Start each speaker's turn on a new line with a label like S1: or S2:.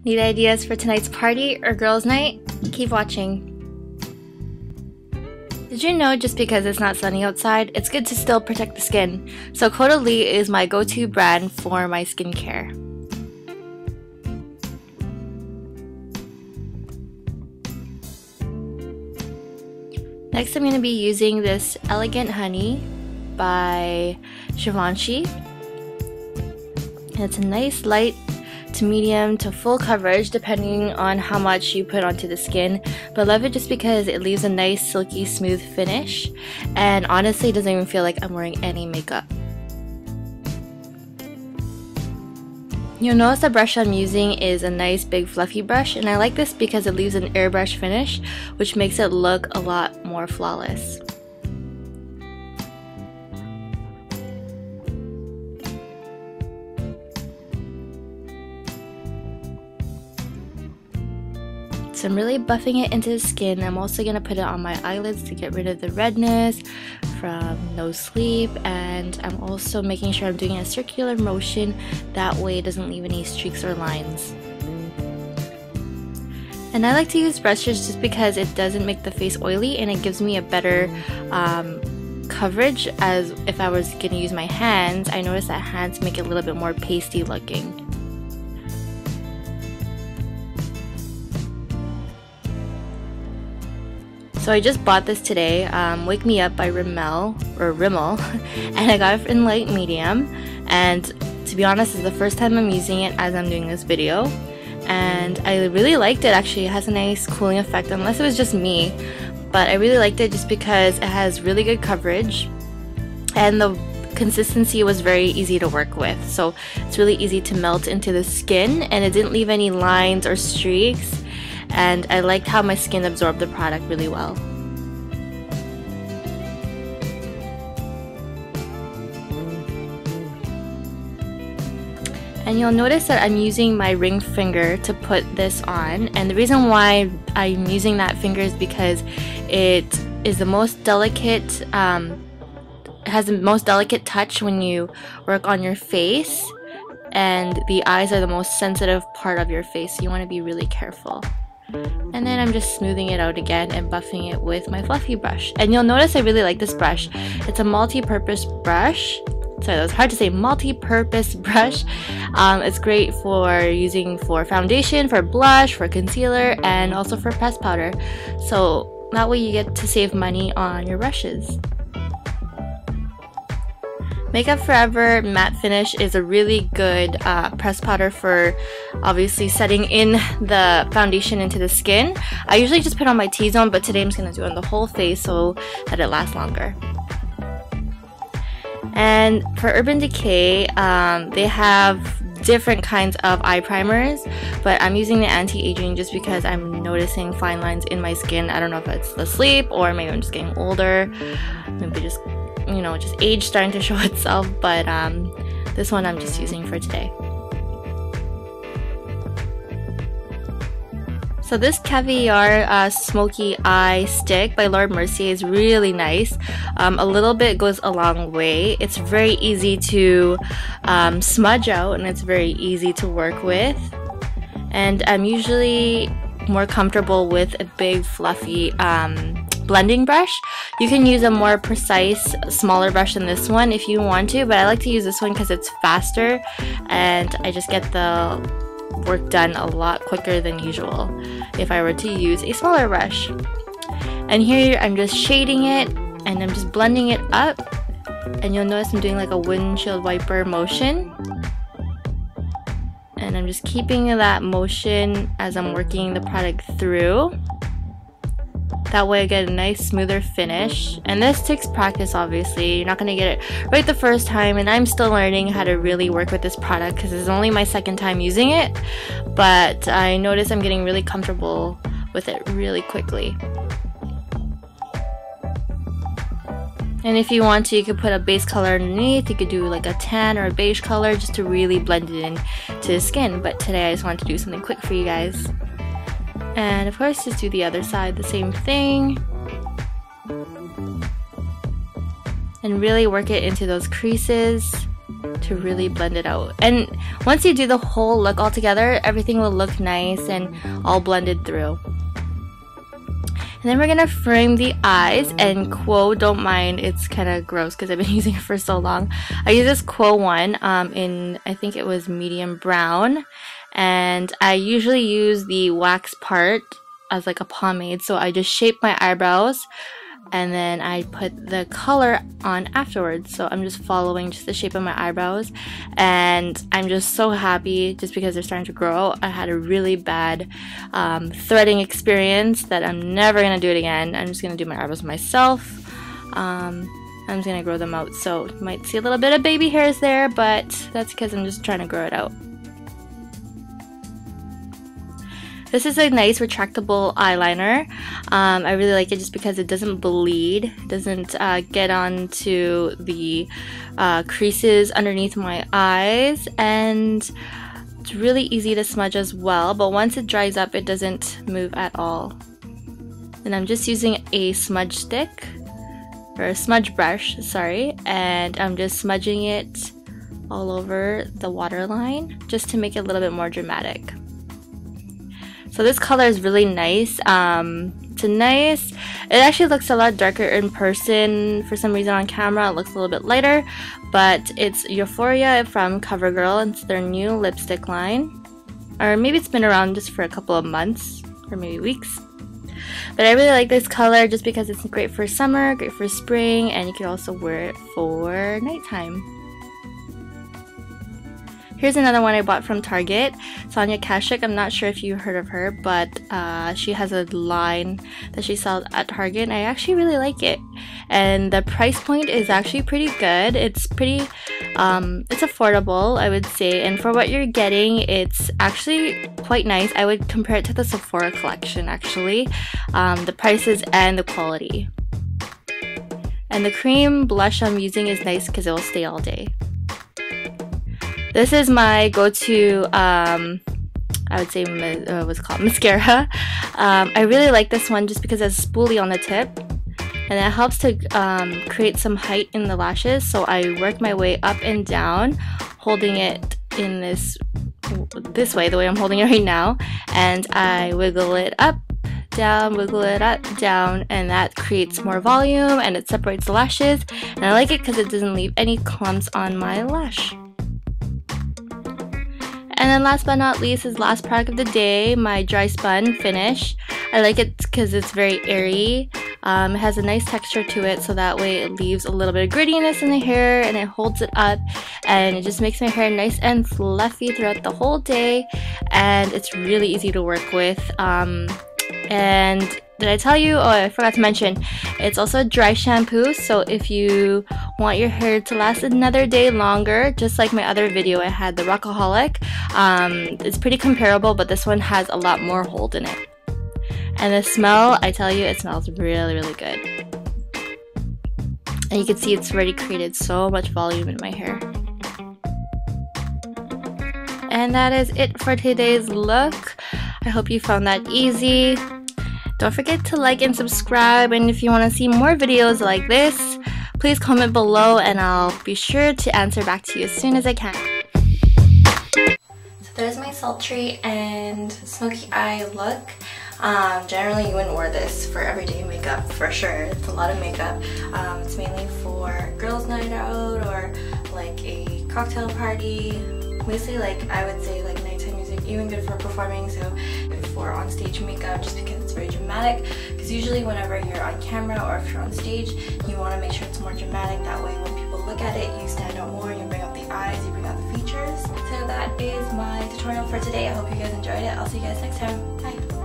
S1: Need ideas for tonight's party or girls' night? Keep watching. Did you know just because it's not sunny outside, it's good to still protect the skin? So CAUDELIE is my go-to brand for my skincare. Next, I'm going to be using this Elegant Honey by Givenchy. And it's a nice light to medium to full coverage depending on how much you put onto the skin, but I love it just because it leaves a nice silky smooth finish, and honestly it doesn't even feel like I'm wearing any makeup. You'll notice the brush I'm using is a nice big fluffy brush, and I like this because it leaves an airbrush finish, which makes it look a lot more flawless. So I'm really buffing it into the skin. I'm also going to put it on my eyelids to get rid of the redness from no sleep, and I'm also making sure I'm doing a circular motion, that way it doesn't leave any streaks or lines. And I like to use brushes just because it doesn't make the face oily and it gives me a better coverage, as if I was going to use my hands. I notice that hands make it a little bit more pasty looking. So I just bought this today, Wake Me Up by Rimmel, and I got it in light medium, and to be honest, it's the first time I'm using it as I'm doing this video, and I really liked it. Actually, it has a nice cooling effect, unless it was just me, but I really liked it just because it has really good coverage, and the consistency was very easy to work with, so it's really easy to melt into the skin, and it didn't leave any lines or streaks. And I liked how my skin absorbed the product really well. And you'll notice that I'm using my ring finger to put this on, and the reason why I'm using that finger is because it is the most delicate, it has the most delicate touch when you work on your face, and the eyes are the most sensitive part of your face, so you want to be really careful. And then I'm just smoothing it out again and buffing it with my fluffy brush. And you'll notice I really like this brush. It's a multi-purpose brush. Sorry, that was hard to say. Multi-purpose brush. It's great for using for foundation, for blush, for concealer, and also for pressed powder. So that way you get to save money on your brushes. Makeup Forever Matte Finish is a really good pressed powder for obviously setting in the foundation into the skin. I usually just put on my T-zone, but today I'm just going to do it on the whole face so that it lasts longer. And for Urban Decay, they have different kinds of eye primers, but I'm using the anti-aging just because I'm noticing fine lines in my skin. I don't know if it's the sleep or maybe I'm just getting older, maybe just, you know, just age starting to show itself, but this one I'm just using for today. So this CAVIAR Smoky Eye Stick by Mercier is really nice. A little bit goes a long way. It's very easy to smudge out, and it's very easy to work with. And I'm usually more comfortable with a big fluffy blending brush. You can use a more precise, smaller brush than this one if you want to, but I like to use this one because it's faster and I just get the work done a lot quicker than usual if I were to use a smaller brush. And here I'm just shading it and I'm just blending it up, and you'll notice I'm doing like a windshield wiper motion, and I'm just keeping that motion as I'm working the product through. That way I get a nice smoother finish, and this takes practice. Obviously you're not going to get it right the first time, and I'm still learning how to really work with this product because it's only my second time using it, but I notice I'm getting really comfortable with it really quickly. And if you want to, you could put a base color underneath. You could do like a tan or a beige color just to really blend it in to the skin, but today I just wanted to do something quick for you guys. And of course, just do the other side, the same thing. And really work it into those creases. to really blend it out. And once you do the whole look all together, everything will look nice and all blended through. And then we're gonna frame the eyes, and Quo, don't mind, it's kind of gross because I've been using it for so long. I use this Quo one in, I think it was medium brown, and I usually use the wax part as like a pomade, so I just shape my eyebrows and then I put the color on afterwards. So I'm just following just the shape of my eyebrows, and I'm just so happy just because they're starting to grow. I had a really bad threading experience that I'm never gonna do it again. I'm just gonna do my eyebrows myself. I'm just gonna grow them out, so you might see a little bit of baby hairs there, but that's because I'm just trying to grow it out. This is a nice retractable eyeliner. I really like it just because it doesn't bleed, it doesn't get onto the creases underneath my eyes, and it's really easy to smudge as well, but once it dries up it doesn't move at all. And I'm just using a smudge stick, or a smudge brush, sorry, and I'm just smudging it all over the waterline just to make it a little bit more dramatic. So this color is really nice. It actually looks a lot darker in person. For some reason on camera it looks a little bit lighter, but it's EUPHORIA from COVERGIRL, and it's their new lipstick line. Or maybe it's been around just for a couple of months, or maybe weeks. But I really like this color just because it's great for summer, great for spring, and you can also wear it for nighttime. Here's another one I bought from Target, SONIA KASHUK. I'm not sure if you heard of her, but she has a line that she sells at Target, and I actually really like it. And the price point is actually pretty good. It's pretty, it's affordable, I would say. And for what you're getting, it's actually quite nice. I would compare it to the Sephora collection, actually. The prices and the quality. And the cream blush I'm using is nice because it will stay all day. This is my go-to, I would say, what's it called, mascara. I really like this one just because it has a spoolie on the tip, and it helps to create some height in the lashes. So I work my way up and down, holding it in this way, the way I'm holding it right now, and I wiggle it up, down, wiggle it up, down, and that creates more volume and it separates the lashes. And I like it because it doesn't leave any clumps on my lash. And then last but not least is last product of the day, my dry spun finish. I like it because it's very airy. It has a nice texture to it, so that way it leaves a little bit of grittiness in the hair and it holds it up, and it just makes my hair nice and fluffy throughout the whole day, and it's really easy to work with. And did I tell you? Oh, I forgot to mention, it's also a dry shampoo, so if you want your hair to last another day longer, just like my other video I had, the Rockaholic, it's pretty comparable, but this one has a lot more hold in it. And the smell, I tell you, it smells really, really good. And you can see it's already created so much volume in my hair. And that is it for today's look. I hope you found that easy. Don't forget to like and subscribe, and if you want to see more videos like this, please comment below and I'll be sure to answer back to you as soon as I can. So there's my sultry and smoky eye look. Generally you wouldn't wear this for everyday makeup for sure. It's a lot of makeup. It's mainly for girls' night out or like a cocktail party. Mostly like, I would say like nighttime music, even good for performing, so for on stage makeup, just because it's very dramatic. Because usually whenever you're on camera or if you're on stage, you want to make sure it's more dramatic. That way when people look at it, you stand out more, you bring out the eyes, you bring out the features. So that is my tutorial for today. I hope you guys enjoyed it. I'll see you guys next time. Bye!